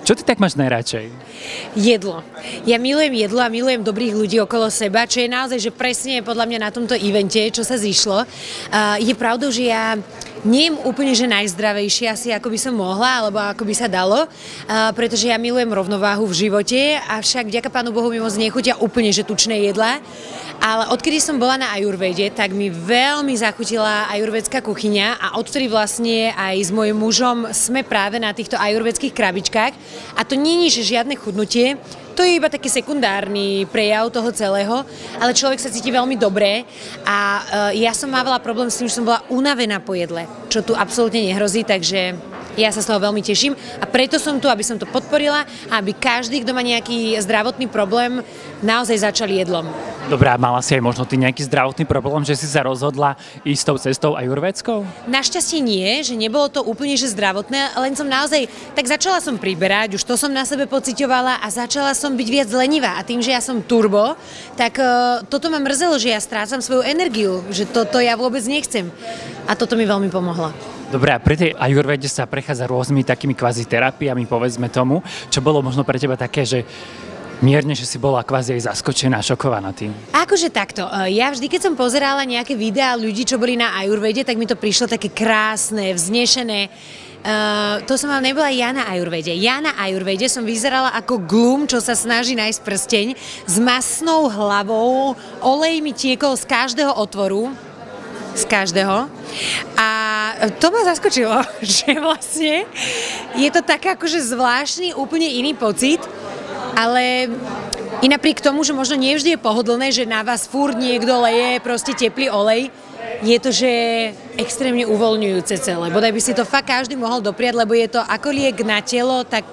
Čo ty tak máš najradšej? Jedlo. Ja milujem jedlo a milujem dobrých ľudí okolo seba, čo je naozaj, že presne podľa mňa na tomto evente, čo sa zišlo. Je pravdou, že ja nie úplne, že najzdravejšie asi, ako by som mohla, alebo ako by sa dalo, pretože ja milujem rovnováhu v živote, avšak vďaka Pánu Bohu mi moc nechutia úplne, že tučné jedlá. Ale odkedy som bola na ajurvede, tak mi veľmi zachutila ajurvedská kuchyňa a odtedy vlastne aj s mojím mužom sme práve na týchto ajurvedských krabičkách. A to nie je žiadne chudnutie, to je iba taký sekundárny prejav toho celého, ale človek sa cíti veľmi dobre a ja som mávala problém s tým, že som bola unavená po jedle, čo tu absolútne nehrozí, takže ja sa z toho veľmi teším a preto som tu, aby som to podporila a aby každý, kto má nejaký zdravotný problém, naozaj začal jedlom. Dobré, a mala si aj možno ty nejaký zdravotný problém, že si sa rozhodla ísť tou cestou ajurvédskou? Našťastie nie, že nebolo to úplne že zdravotné, len som naozaj, tak začala som priberať, už to som na sebe pociťovala a začala som byť viac lenivá a tým, že ja som turbo, tak toto ma mrzelo, že ja strácam svoju energiu, že toto ja vôbec nechcem a toto mi veľmi pomohlo. Dobre, a pri tej ajurvede sa prechádza rôznymi takými kvázi terapiami, povedzme tomu, čo bolo možno pre teba také, že mierne, že si bola kvázi aj zaskočená, šokovaná tým. Akože takto, ja vždy, keď som pozerala nejaké videá ľudí, čo boli na ajurvede, tak mi to prišlo také krásne, vznešené. To som ale nebola ja na ajurvede. Ja na ajurvede som vyzerala ako glum, čo sa snaží nájsť prsteň, s masnou hlavou, olej mi tiekol z každého otvoru, z každého. A to ma zaskočilo, že vlastne je to tak akože zvláštny, úplne iný pocit, ale i napriek tomu, že možno nie vždy je pohodlné, že na vás furt niekto leje proste teplý olej, je to, že extrémne uvoľňujúce celé. Bodaj by si to fakt každý mohol dopriať, lebo je to ako liek na telo, tak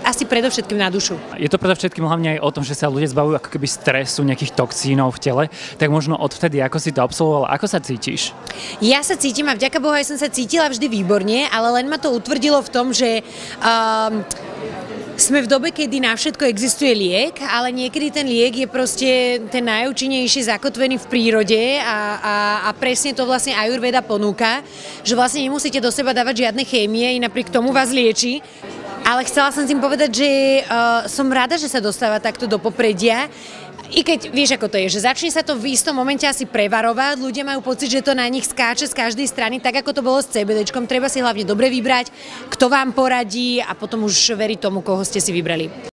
asi predovšetkým na dušu. Je to predovšetkým hlavne aj o tom, že sa ľudia zbavujú ako keby stresu, nejakých toxínov v tele, tak možno odvtedy, ako si to absolvovala, ako sa cítiš? Ja sa cítim a vďaka Bohu aj som sa cítila vždy výborne, ale len ma to utvrdilo v tom, že sme v dobe, kedy na všetko existuje liek, ale niekedy ten liek je proste ten najúčinnejší zakotvený v prírode a presne to vlastne ajurveda ponúka, že vlastne nemusíte do seba dávať žiadne chémie, i napriek tomu vás lieči. Ale chcela som tým povedať, že som rada, že sa dostáva takto do popredia. I keď vieš, ako to je, že začne sa to v istom momente asi prevarovať, ľudia majú pocit, že to na nich skáče z každej strany, tak ako to bolo s CBDčkom, treba si hlavne dobre vybrať, kto vám poradí a potom už veriť tomu, koho ste si vybrali.